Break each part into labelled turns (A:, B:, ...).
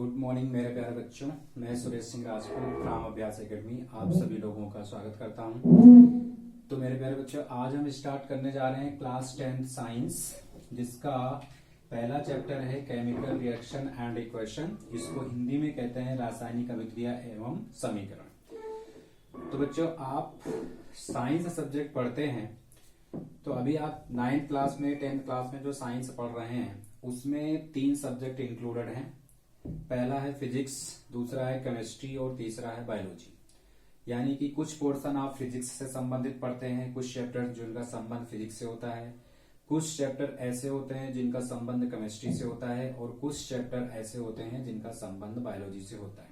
A: Good morning मेरे प्यारे बच्चों। मैं सुरेश सिंह राजपूत राम अभ्यास एकेडमी आप सभी लोगों का स्वागत करता हूं। तो मेरे प्यारे बच्चों, आज हम स्टार्ट करने जा रहे हैं क्लास 10 साइंस, जिसका पहला चैप्टर है केमिकल रिएक्शन एंड इक्वेशन। इसको हिंदी में कहते हैं रासायनिक अभिक्रिया एवं समीकरण। तो बच्चों, आप साइंस सब्जेक्ट पढ़ते हैं तो अभी आप 9th क्लास में 10th क्लास में जो साइंस पढ़ रहे हैं उसमें 3 सब्जेक्ट इंक्लूडेड हैं। पहला है फिजिक्स, दूसरा है केमिस्ट्री और तीसरा है बायोलॉजी। यानी कि कुछ पोर्शन आप फिजिक्स से संबंधित पढ़ते हैं, कुछ चैप्टर जिनका संबंध फिजिक्स से होता है, कुछ चैप्टर ऐसे होते हैं जिनका संबंध केमिस्ट्री से होता है और कुछ चैप्टर ऐसे होते हैं जिनका संबंध बायोलॉजी से होता है।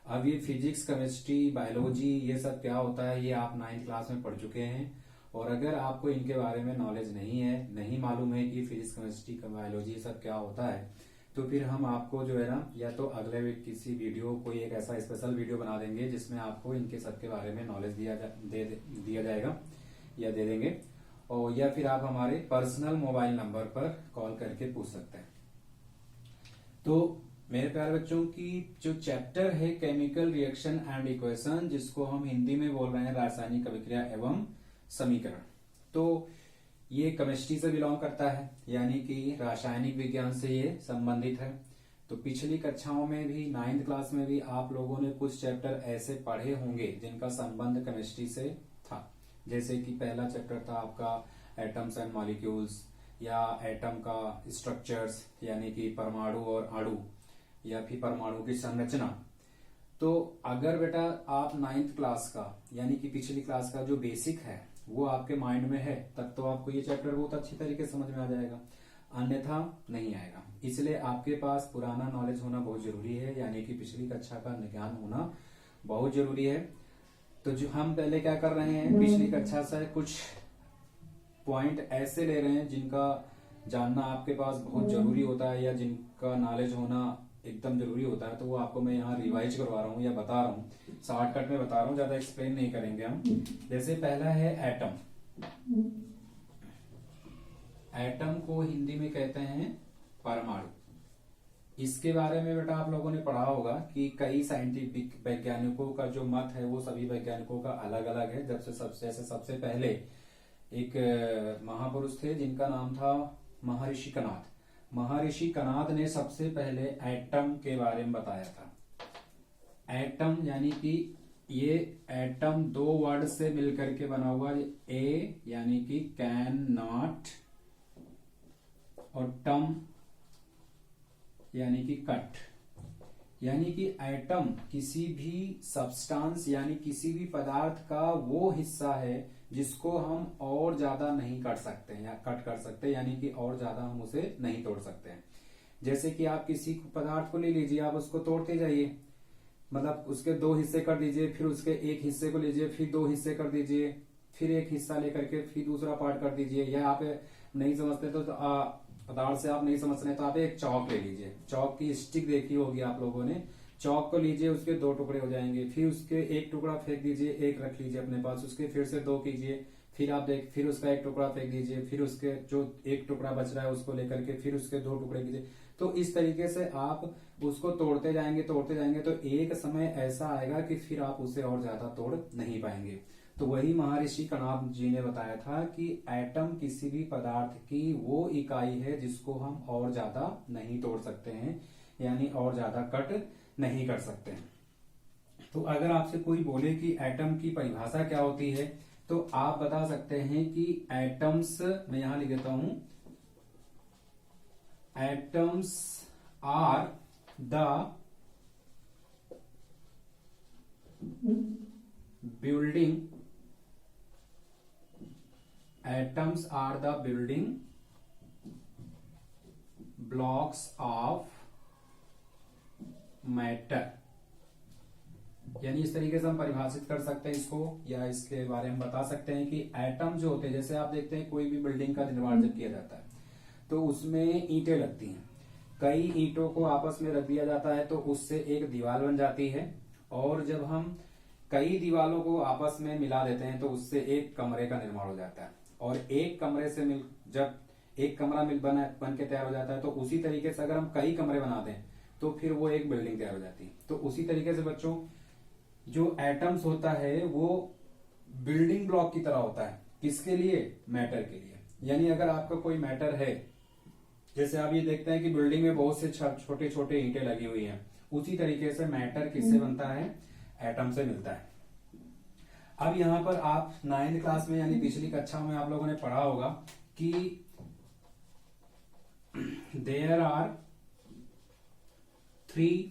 A: अब ये फिजिक्स, केमिस्ट्री, बायोलॉजी ये सब क्या होता है ये आप 9th क्लास में पढ़ चुके हैं। और अगर आपको इनके बारे में नॉलेज नहीं है, नहीं मालूम है कि फिजिक्स, केमिस्ट्री, बायोलॉजी ये सब क्या होता है, तो फिर हम आपको जो है ना या तो अगले किसी वीडियो कोई एक ऐसा स्पेशल वीडियो बना देंगे जिसमें आपको इनके सब के बारे में नॉलेज दिया जाएगा या दे देंगे, और या फिर आप हमारे पर्सनल मोबाइल नंबर पर कॉल करके पूछ सकते हैं। तो मेरे प्यारे बच्चों की जो चैप्टर है केमिकल रिएक्शन एंड इक्वेशन, जिसको हम हिंदी में बोल रहे हैं रासायनिक अभिक्रिया एवं समीकरण, तो ये केमिस्ट्री से बिलोंग करता है, यानी कि रासायनिक विज्ञान से ये संबंधित है। तो पिछली कक्षाओं में भी 9th क्लास में भी आप लोगों ने कुछ चैप्टर ऐसे पढ़े होंगे जिनका संबंध केमिस्ट्री से था। जैसे कि पहला चैप्टर था आपका एटम्स एंड मॉलिक्यूल्स, या एटम का स्ट्रक्चर्स यानी कि परमाणु और अणु, या फिर परमाणु की संरचना। तो अगर बेटा आप 9th क्लास का यानी कि पिछली क्लास का जो बेसिक है वो आपके माइंड में है, तब तो आपको ये चैप्टर बहुत अच्छी तरीके से समझ में आ जाएगा, अन्यथा नहीं आएगा। इसलिए आपके पास पुराना नॉलेज होना बहुत जरूरी है, यानी कि पिछली कक्षा का ज्ञान होना बहुत जरूरी है। तो जो हम पहले क्या कर रहे हैं, पिछली कक्षा से कुछ पॉइंट ऐसे ले रहे हैं जिनका जानना आपके पास बहुत जरूरी होता है या जिनका नॉलेज होना एकदम जरूरी होता है। तो वो आपको मैं यहाँ रिवाइज करवा रहा हूँ या बता रहा हूँ, शॉर्टकट में बता रहा हूँ, ज्यादा एक्सप्लेन नहीं करेंगे हम। जैसे पहला है एटम। एटम को हिंदी में कहते हैं परमाणु। इसके बारे में बेटा आप लोगों ने पढ़ा होगा कि कई साइंटिफिक वैज्ञानिकों का जो मत है वो सभी वैज्ञानिकों का अलग अलग है। जब से सबसे पहले एक महापुरुष थे जिनका नाम था महर्षि कणाद। महर्षि कणाद ने सबसे पहले एटम के बारे में बताया था। एटम यानी कि ये एटम 2 वर्ड से मिलकर के बना हुआ, ए यानी कि कैन नॉट और टम यानी कि कट। यानी कि एटम किसी भी सब्सटेंस यानी किसी भी पदार्थ का वो हिस्सा है जिसको हम और ज्यादा नहीं काट सकते या कट कर सकते, यानी कि और ज्यादा हम उसे नहीं तोड़ सकते हैं। जैसे कि आप किसी पदार्थ को ले लीजिए, आप उसको तोड़ते जाइए, मतलब उसके 2 हिस्से कर दीजिए, फिर उसके एक हिस्से को लीजिए, फिर 2 हिस्से कर दीजिए, फिर एक हिस्सा लेकर के फिर दूसरा पार्ट कर दीजिए। या आप नहीं समझते तो पदार्थ से आप नहीं समझ रहे तो आप एक चौक ले लीजिए। चौक की स्टिक देखी होगी आप लोगों ने। चौक को लीजिए, उसके 2 टुकड़े हो जाएंगे, फिर उसके एक टुकड़ा फेंक दीजिए, एक रख लीजिए अपने पास, उसके फिर से 2 कीजिए, फिर आप फिर उसका एक टुकड़ा फेंक दीजिए, फिर उसके जो एक टुकड़ा बच रहा है उसको लेकर के फिर उसके 2 टुकड़े कीजिए। तो इस तरीके से आप उसको तोड़ते जाएंगे तो एक समय ऐसा आएगा कि फिर आप उसे और ज्यादा तोड़ नहीं पाएंगे। तो वही महर्षि कणाद जी ने बताया था कि एटम किसी भी पदार्थ की वो इकाई है जिसको हम और ज्यादा नहीं तोड़ सकते हैं, यानी और ज्यादा कट नहीं कर सकते हैं। तो अगर आपसे कोई बोले कि एटम की परिभाषा क्या होती है, तो आप बता सकते हैं कि एटम्स, मैं यहां लिख देता हूं, atoms are the building, atoms are the building blocks of matter. यानी इस तरीके से हम परिभाषित कर सकते हैं इसको, या इसके बारे में बता सकते हैं कि एटम जो होते हैं, जैसे आप देखते हैं कोई भी बिल्डिंग का निर्माण जब किया जाता है तो उसमें ईंटें लगती हैं। कई ईंटों को आपस में रख दिया जाता है तो उससे एक दीवार बन जाती है, और जब हम कई दीवारों को आपस में मिला देते हैं तो उससे एक कमरे का निर्माण हो जाता है। और एक कमरे से जब एक कमरा बन के तैयार हो जाता है तो उसी तरीके से अगर हम कई कमरे बना दें तो फिर वो एक बिल्डिंग तैयार हो जाती है। तो उसी तरीके से बच्चों जो एटम्स होता है वो बिल्डिंग ब्लॉक की तरह होता है। किसके लिए? मैटर के लिए। यानी अगर आपका कोई मैटर है, जैसे आप ये देखते हैं कि बिल्डिंग में बहुत से छोटे छोटे ईंटें लगी हुई हैं, उसी तरीके से मैटर किससे बनता है? एटम से मिलता है। अब यहाँ पर आप 9th क्लास में यानी पिछली कक्षा में आप लोगों ने पढ़ा होगा कि there are 3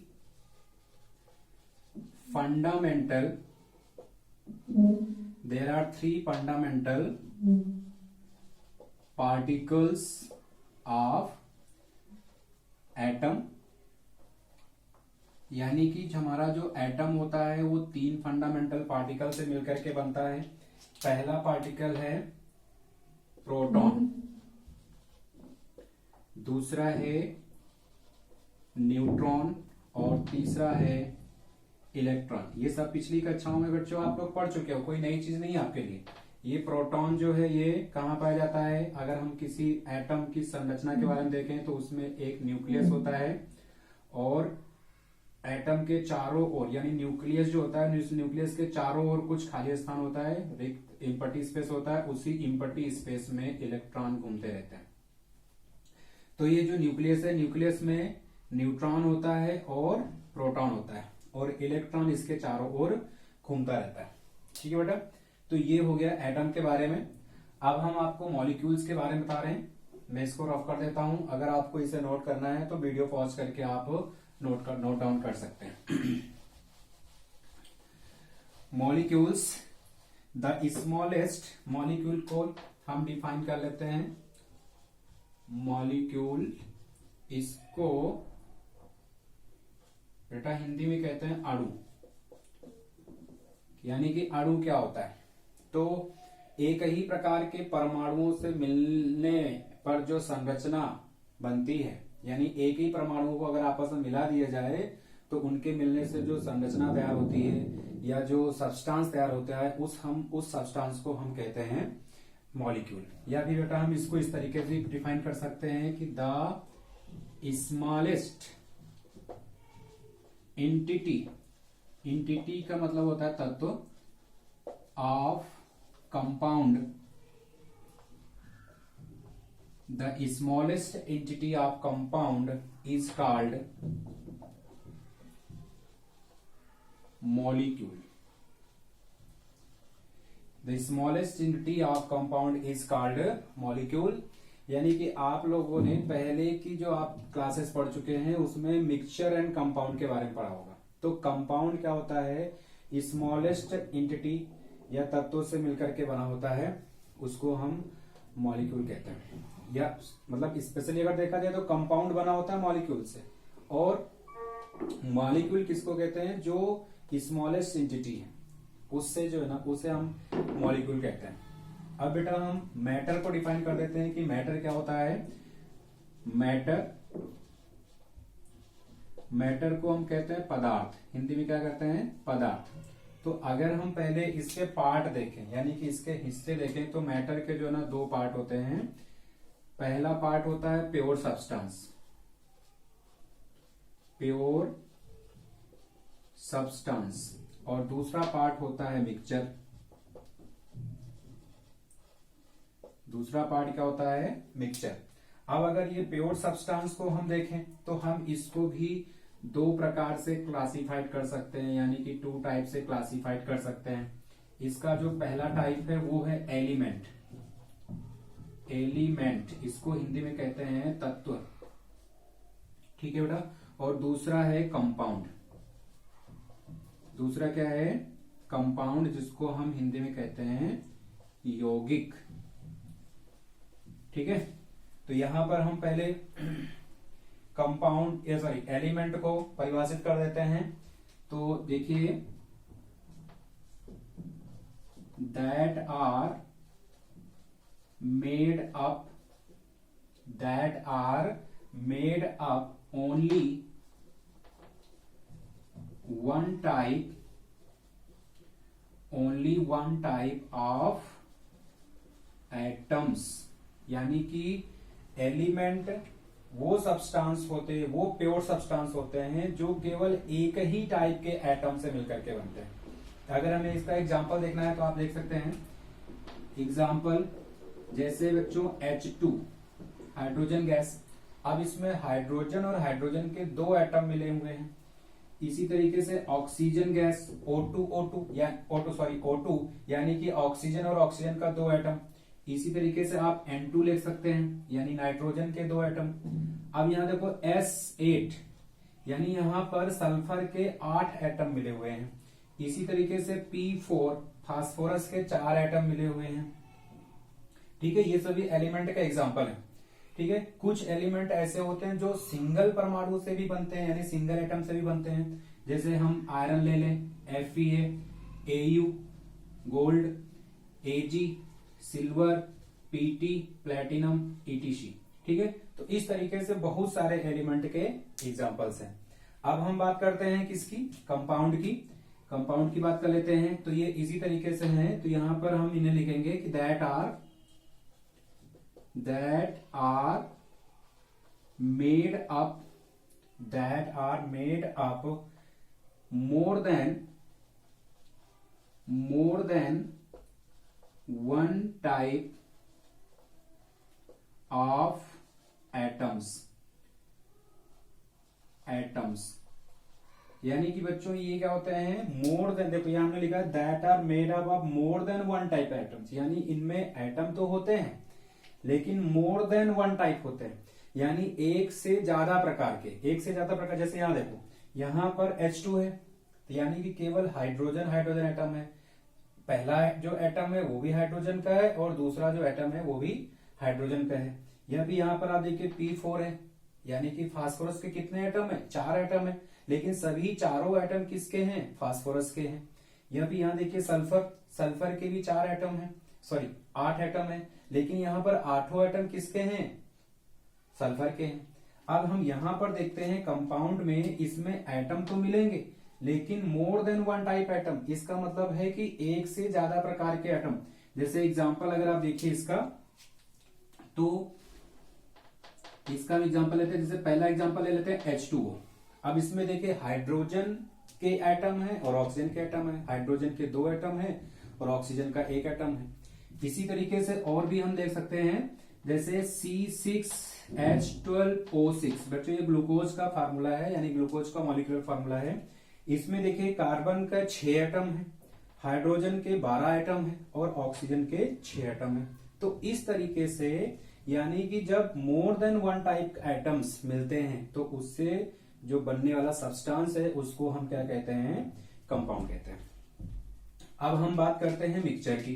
A: fundamental particles of atom। यानी कि हमारा जो एटम होता है वो 3 फंडामेंटल पार्टिकल से मिलकर के बनता है। पहला पार्टिकल है प्रोटॉन, दूसरा है न्यूट्रॉन और तीसरा है इलेक्ट्रॉन। ये सब पिछली कक्षाओं में बच्चों आप लोग पढ़ चुके हो, कोई नई चीज नहीं है आपके लिए। ये प्रोटॉन जो है ये कहाँ पाया जाता है? अगर हम किसी एटम की संरचना के बारे में देखें तो उसमें एक न्यूक्लियस होता है और एटम के चारों ओर यानी न्यूक्लियस जो होता है, न्यूक्लियस के चारों ओर कुछ खाली स्थान होता है, रिक्त इम्पटी स्पेस होता है। उसी इम्पटी स्पेस में इलेक्ट्रॉन घूमते रहते हैं। तो ये जो न्यूक्लियस है, न्यूक्लियस में न्यूट्रॉन होता है और प्रोटॉन होता है और इलेक्ट्रॉन इसके चारों ओर घूमता रहता है। ठीक है बेटा, तो ये हो गया एटम के बारे में। अब हम आपको मॉलिक्यूल्स के बारे में बता रहे हैं। मैं इसको रफ कर देता हूं, अगर आपको इसे नोट करना है तो वीडियो पॉज करके आप नोट डाउन कर सकते हैं। मॉलिक्यूल्स, द स्मॉलेस्ट मॉलिक्यूल को हम डिफाइन कर लेते हैं। मॉलिक्यूल, इसको बेटा हिंदी में कहते हैं अणु। यानी कि अणु क्या होता है? तो एक ही प्रकार के परमाणुओं से मिलने पर जो संरचना बनती है, यानी एक ही परमाणु को अगर आपस में मिला दिया जाए तो उनके मिलने से जो संरचना तैयार होती है या जो सब्सटेंस तैयार होता है उस सब्सटेंस को हम कहते हैं मॉलिक्यूल। या भी बेटा हम इसको इस तरीके से डिफाइन कर सकते हैं कि द स्मॉलेस्ट इंटिटी का मतलब होता है तत्व, of compound, the smallest entity of compound is called molecule. The smallest entity of compound is called molecule. यानी कि आप लोगों ने पहले की जो आप क्लासेस पढ़ चुके हैं उसमें मिक्सचर एंड कंपाउंड के बारे में पढ़ा होगा। तो कंपाउंड क्या होता है? स्मॉलेस्ट एंटिटी या तत्वों से मिलकर के बना होता है, उसको हम मॉलिक्यूल कहते हैं। या मतलब स्पेशली अगर देखा जाए तो कंपाउंड बना होता है मॉलिक्यूल से, और मॉलिक्यूल किसको कहते हैं? जो स्मॉलेस्ट एंटिटी है उससे जो है ना, उसे हम मॉलिक्यूल कहते हैं। अब बेटा हम मैटर को डिफाइन कर देते हैं कि मैटर क्या होता है। मैटर को हम कहते हैं पदार्थ। हिंदी में क्या कहते हैं? पदार्थ। तो अगर हम पहले इसके पार्ट देखें यानी कि इसके हिस्से देखें तो मैटर के जो है ना 2 पार्ट होते हैं। पहला पार्ट होता है प्योर सब्सटेंस और दूसरा पार्ट होता है मिक्सचर। दूसरा पार्ट क्या होता है? मिक्सचर। अब अगर ये प्योर सब्सटेंस को हम देखें तो हम इसको भी 2 प्रकार से क्लासिफाइड कर सकते हैं, यानी कि 2 टाइप से क्लासिफाइड कर सकते हैं। इसका जो पहला टाइप है वो है एलिमेंट। इसको हिंदी में कहते हैं तत्व। ठीक है बेटा। और दूसरा है कंपाउंड। दूसरा क्या है? कंपाउंड, जिसको हम हिंदी में कहते हैं यौगिक। ठीक है। तो यहां पर हम पहले एलिमेंट को परिभाषित कर देते हैं। तो देखिए, that are made up only one type of atoms। यानी कि एलिमेंट वो सब्सटेंस होते हैं, वो प्योर सब्सटेंस होते हैं जो केवल एक ही टाइप के एटम से मिलकर के बनते हैं। अगर हमें इसका एग्जांपल देखना है तो आप देख सकते हैं एग्जांपल, जैसे बच्चों H2 हाइड्रोजन गैस। अब इसमें हाइड्रोजन और हाइड्रोजन के दो एटम मिले हुए हैं। इसी तरीके से ऑक्सीजन गैस O2 यानी कि ऑक्सीजन और ऑक्सीजन का दो एटम। इसी तरीके से आप N2 लिख सकते हैं यानी नाइट्रोजन के दो एटम। अब यहां देखो S8 यानी यहां पर सल्फर के 8 एटम मिले हुए हैं। इसी तरीके से P4 फास्फोरस के 4 एटम मिले हुए हैं। ठीक है, ये सभी एलिमेंट का एग्जांपल है। ठीक है, कुछ एलिमेंट ऐसे होते हैं जो सिंगल परमाणु से भी बनते हैं यानी सिंगल एटम से भी बनते हैं। जैसे हम आयरन ले लें, Fe, Au, gold, Ag, silver, Pt, platinum, etc। ठीक है, तो इस तरीके से बहुत सारे एलिमेंट के एग्जांपल्स हैं। अब हम बात करते हैं किसकी, कंपाउंड की। कंपाउंड की बात कर लेते हैं तो ये इसी तरीके से हैं। तो यहां पर हम इन्हें लिखेंगे कि that are made up more than one type of atoms. यानी कि बच्चों ये क्या होते हैं, मोर देन, देखो यहां हमने लिखा है that are made up of more than one type atoms, यानी इनमें एटम तो होते हैं लेकिन मोर देन वन टाइप होते हैं, यानी एक से ज्यादा प्रकार के। जैसे यहां देखो, यहां पर H2 है यानी कि केवल हाइड्रोजन एटम है। पहला जो एटम है वो भी हाइड्रोजन का है और दूसरा जो एटम है वो भी हाइड्रोजन का है। यह भी यहां पर आप देखिए P4 है यानी कि फास्फोरस के कितने एटम है, 4 एटम है, लेकिन सभी चारों एटम किसके हैं, फास्फोरस के हैं। यह भी यहां देखिए सल्फर के भी 4 एटम है, 8 एटम है, लेकिन यहां पर 8 एटम किसके हैं, सल्फर के हैं। अब हम यहां पर देखते हैं कंपाउंड में, इसमें एटम तो मिलेंगे लेकिन मोर देन वन टाइप एटम, इसका मतलब है कि एक से ज्यादा प्रकार के एटम। जैसे एग्जांपल अगर आप देखिए इसका, तो इसका एग्जांपल लेते हैं। जैसे पहला एग्जांपल ले लेते हैं H2O। अब इसमें देखिए हाइड्रोजन के एटम है और ऑक्सीजन के एटम है, हाइड्रोजन के 2 एटम है और ऑक्सीजन का 1 एटम है। इसी तरीके से और भी हम देख सकते हैं, जैसे C6H12O6। बच्चों ये ग्लूकोज का फार्मूला है यानी ग्लूकोज का मॉलिक्यूलर फार्मूला है। इसमें देखिए कार्बन का 6 एटम है, हाइड्रोजन के 12 एटम है और ऑक्सीजन के 6 एटम है। तो इस तरीके से यानी कि जब मोर देन वन टाइप एटम्स मिलते हैं तो उससे जो बनने वाला सब्सटेंस है उसको हम क्या कहते हैं, कंपाउंड कहते हैं। अब हम बात करते हैं मिक्सचर की।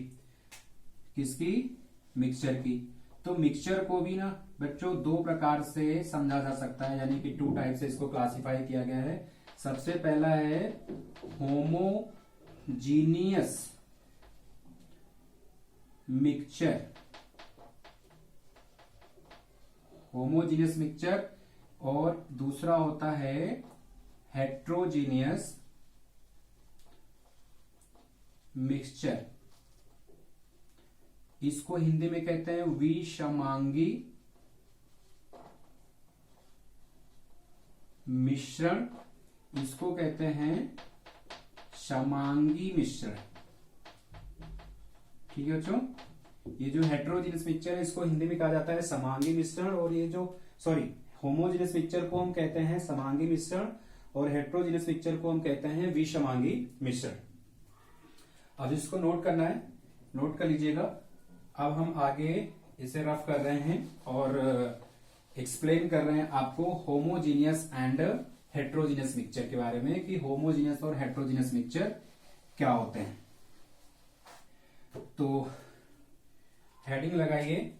A: किसकी, मिक्सचर की। तो मिक्सचर को भी ना बच्चों 2 प्रकार से समझा जा सकता है, यानी कि 2 टाइप से इसको क्लासिफाई किया गया है। सबसे पहला है होमोजीनियस मिक्सचर, और दूसरा होता है हेट्रोजीनियस मिक्सचर। इसको हिंदी में कहते हैं विषमांगी मिश्रण, इसको कहते हैं समांगी मिश्रण। ठीक है बच्चों, ये जो हेट्रोजीनियस मिक्सचर है इसको हिंदी में कहा जाता है समांगी मिश्रण, और ये जो होमोजीनियस मिक्सचर को हम कहते हैं समांगी मिश्रण और हेट्रोजीनियस मिक्सचर को हम कहते हैं विषमांगी मिश्रण। अब इसको नोट करना है, नोट कर लीजिएगा। अब हम आगे इसे रफ कर रहे हैं और एक्सप्लेन कर रहे हैं आपको होमोजीनियस एंड हेट्रोजीनियस मिक्सचर के बारे में, कि होमोजीनियस और हेट्रोजीनियस मिक्सचर क्या होते हैं। तो हेडिंग लगाइए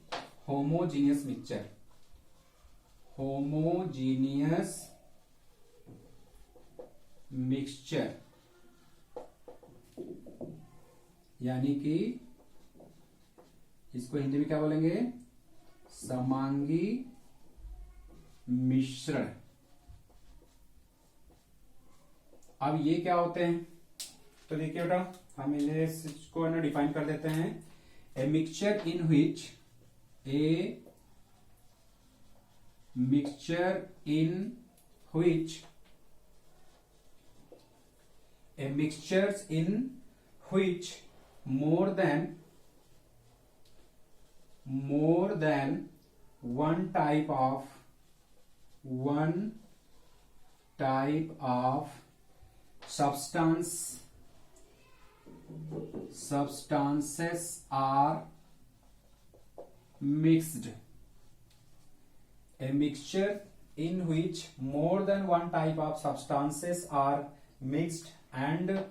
A: होमोजीनियस मिक्सचर। होमोजीनियस मिक्सचर यानी कि इसको हिंदी में क्या बोलेंगे, समांगी मिश्रण। अब ये क्या होते हैं, तो देखिए बेटा हम इन्हें इसको ना डिफाइन कर देते हैं। A mixture in which A mixture in which more than one type of substances are mixed. A mixture in which more than one type of substances are mixed and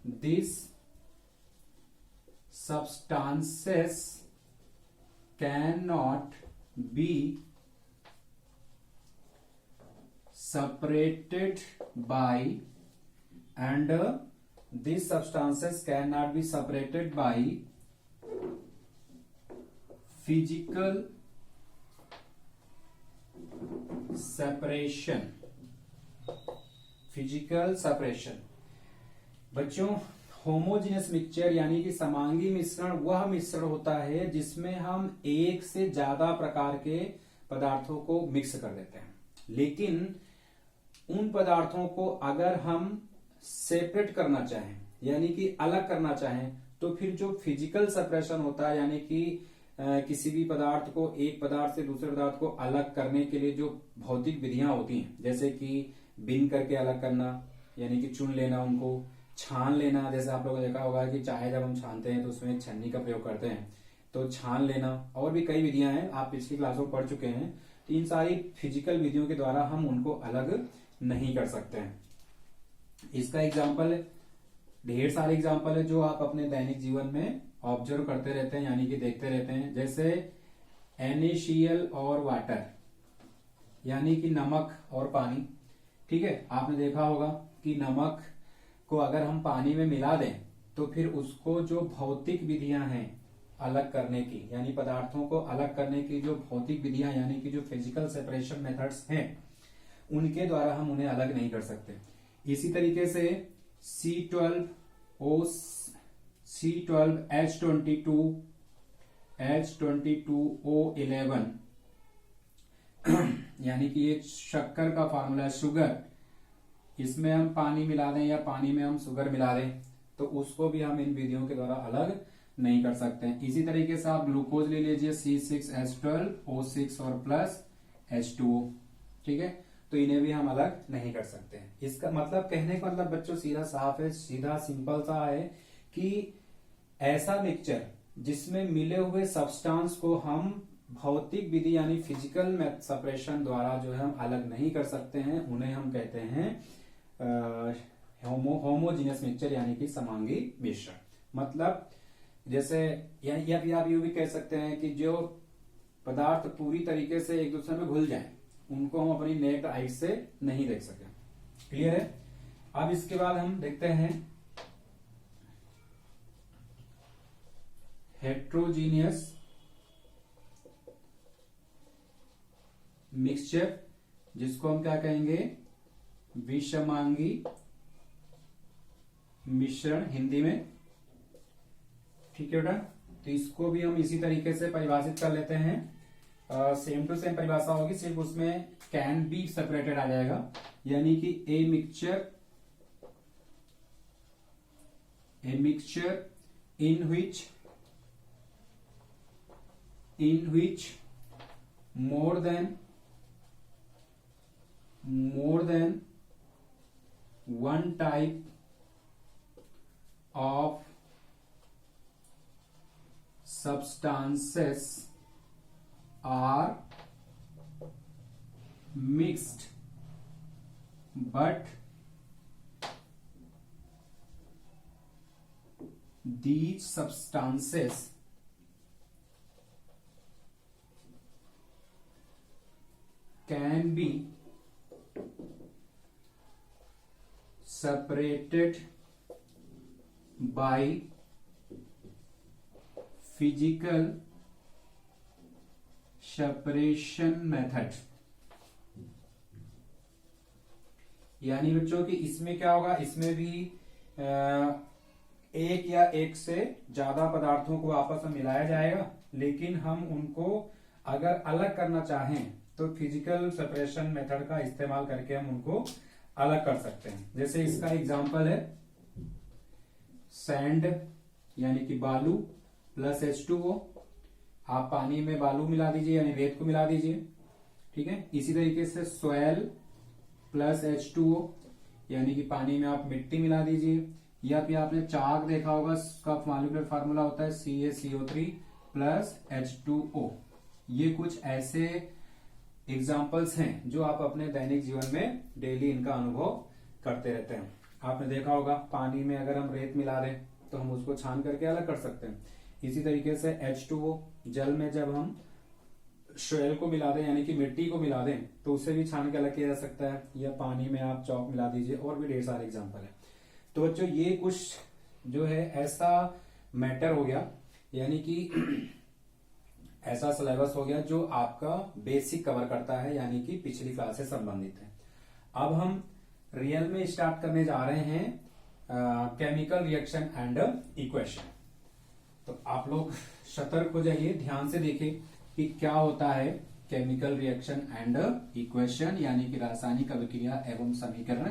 A: these substances cannot be separated by physical separation. बच्चों, homogeneous mixture यानी कि समांगी मिश्रण वह मिश्रण होता है जिसमें हम एक से ज्यादा प्रकार के पदार्थों को मिक्स कर देते हैं, लेकिन उन पदार्थों को अगर हम सेपरेट करना चाहें यानी कि अलग करना चाहें तो फिर जो फिजिकल सेपरेशन होता है यानी कि किसी भी पदार्थ को एक पदार्थ से दूसरे पदार्थ को अलग करने के लिए जो भौतिक विधियां होती हैं, जैसे कि बीन करके अलग करना यानी कि चुन लेना, उनको छान लेना। जैसे आप लोगों ने देखा होगा कि चाय जब हम छानते हैं तो उसमें छन्नी का प्रयोग करते हैं, तो छान लेना। और भी कई विधियां हैं, आप पिछली क्लास में पढ़ चुके हैं। तो इन सारी फिजिकल विधियों के द्वारा हम उनको अलग नहीं कर सकते हैं। इसका एग्जाम्पल, ढेर सारे एग्जाम्पल है जो आप अपने दैनिक जीवन में ऑब्जर्व करते रहते हैं यानी कि देखते रहते हैं। जैसे NaCl और वाटर यानी कि नमक और पानी। ठीक है, आपने देखा होगा कि नमक को अगर हम पानी में मिला दें तो फिर उसको जो भौतिक विधियां हैं अलग करने की यानी पदार्थों को अलग करने की जो भौतिक विधियां यानी कि जो फिजिकल सेपरेशन मेथड्स हैं उनके द्वारा हम उन्हें अलग नहीं कर सकते। इसी तरीके से C12H22O11 यानी कि ये शक्कर का फार्मूला है, शुगर। इसमें हम पानी मिला दें या पानी में हम शुगर मिला दें तो उसको भी हम इन विधियों के द्वारा अलग नहीं कर सकते हैं। इसी तरीके से आप ग्लूकोज ले लीजिए, C6H12O6 और प्लस H2O। ठीक है, तो इन्हें भी हम अलग नहीं कर सकते हैं। इसका मतलब, कहने का मतलब बच्चों सीधा साफ है, सीधा सिंपल सा है कि ऐसा मिक्सचर जिसमें मिले हुए सब्सटेंस को हम भौतिक विधि यानी फिजिकल सेपरेशन द्वारा जो है हम अलग नहीं कर सकते हैं, उन्हें हम कहते हैं होमोजीनियस मिक्सचर यानी कि समांगी मिश्रण। मतलब जैसे या फिर आप यूं भी कह सकते हैं कि जो पदार्थ पूरी तरीके से एक दूसरे में घुल जाएं, उनको हम अपनी नेक्ड आई से नहीं देख सके। क्लियर है? अब इसके बाद हम देखते हैं हेट्रोजीनियस मिक्सचर, जिसको हम क्या कहेंगे, विषमांगी मिश्रण हिंदी में। ठीक है बेटा, तो इसको भी हम इसी तरीके से परिभाषित कर लेते हैं। सेम टू सेम परिभाषा होगी, सिर्फ उसमें कैन बी सेपरेटेड आ जाएगा, यानी कि a mixture in which more than one type of substances are mixed but these substances can be separated by physical separation method। यानी बच्चों कि इसमें क्या होगा, इसमें भी एक या एक से ज्यादा पदार्थों को आपस में मिलाया जाएगा, लेकिन हम उनको अगर अलग करना चाहें तो फिजिकल सेपरेशन मेथड का इस्तेमाल करके हम उनको अलग कर सकते हैं। जैसे इसका एग्जांपल है सैंड यानी कि बालू प्लस H2O। आप पानी में बालू मिला दीजिए यानी रेत को मिला दीजिए, ठीक है। इसी तरीके से सोयल प्लस H2O यानी कि पानी में आप मिट्टी मिला दीजिए। या फिर आपने चाक देखा होगा, उसका मॉलिक्यूलर फार्मूला होता है CaCO3 प्लस H2O। ये कुछ ऐसे एग्जाम्पल्स हैं जो आप अपने दैनिक जीवन में डेली इनका अनुभव करते रहते हैं। आपने देखा होगा पानी में अगर हम रेत मिला दें तो हम उसको छान करके अलग कर सकते हैं। इसी तरीके से H2O जल में जब हम शोयल को मिला दें यानी कि मिट्टी को मिला दें तो उसे भी छान के अलग किया जा सकता है। या पानी में आप चौक मिला दीजिए, और भी ढेर सारे एग्जाम्पल है। तो बच्चों ये कुछ जो है ऐसा मैटर हो गया, यानी कि ऐसा सिलेबस हो गया जो आपका बेसिक कवर करता है, यानी कि पिछली क्लास से संबंधित है। अब हम रियल में स्टार्ट करने जा रहे हैं केमिकल रिएक्शन एंड इक्वेशन। तो आप लोग सतर्क हो जाइए, ध्यान से देखिए कि क्या होता है केमिकल रिएक्शन एंड इक्वेशन, यानी कि रासायनिक अभिक्रिया एवं समीकरण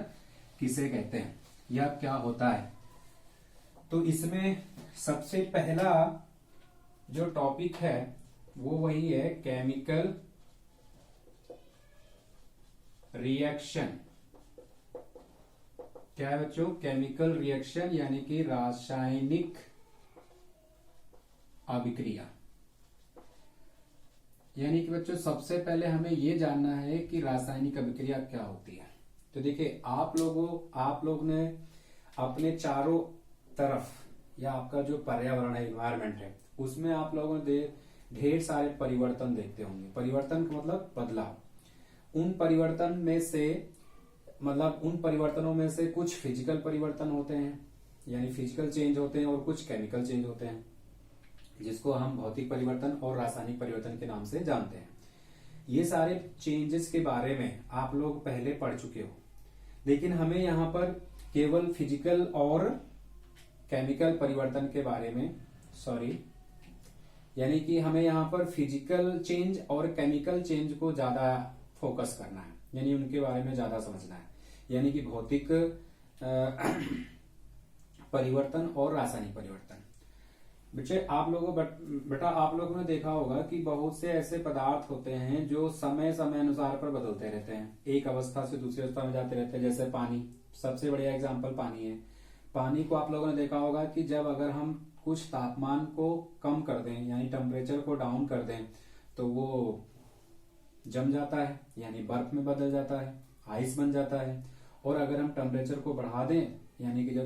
A: किसे कहते हैं या क्या होता है। तो इसमें सबसे पहला जो टॉपिक है वो वही है केमिकल रिएक्शन। क्या है बच्चों? केमिकल रिएक्शन यानी कि रासायनिक अभिक्रिया। यानी कि बच्चों सबसे पहले हमें यह जानना है कि रासायनिक अभिक्रिया क्या होती है। तो देखिए आप लोग ने अपने चारों तरफ या आपका जो पर्यावरण है, इन्वायरमेंट है, उसमें आप लोगों ने ढेर सारे परिवर्तन देखते होंगे। परिवर्तन का मतलब बदलाव। उन परिवर्तनों में से कुछ फिजिकल परिवर्तन होते हैं यानी फिजिकल चेंज होते हैं, और कुछ केमिकल चेंज होते हैं जिसको हम भौतिक परिवर्तन और रासायनिक परिवर्तन के नाम से जानते हैं। ये सारे चेंजेस के बारे में आप लोग पहले पढ़ चुके हो, लेकिन हमें यहाँ पर केवल फिजिकल और केमिकल परिवर्तन के बारे में यानी कि हमें यहाँ पर फिजिकल चेंज और केमिकल चेंज को ज्यादा फोकस करना है, यानी उनके बारे में ज्यादा समझना है। यानी कि भौतिक परिवर्तन और रासायनिक परिवर्तन। बेटा आप लोगों ने देखा होगा कि बहुत से ऐसे पदार्थ होते हैं जो समय समय अनुसार पर बदलते रहते हैं, एक अवस्था से दूसरी अवस्था में जाते रहते हैं। जैसे पानी, सबसे बढ़िया एग्जांपल पानी है। पानी को आप लोगों ने देखा होगा कि जब अगर हम कुछ तापमान को कम कर दें यानी टेम्परेचर को डाउन कर दें तो वो जम जाता है यानी बर्फ में बदल जाता है, आइस बन जाता है। और अगर हम टेम्परेचर को बढ़ा दें यानी कि जब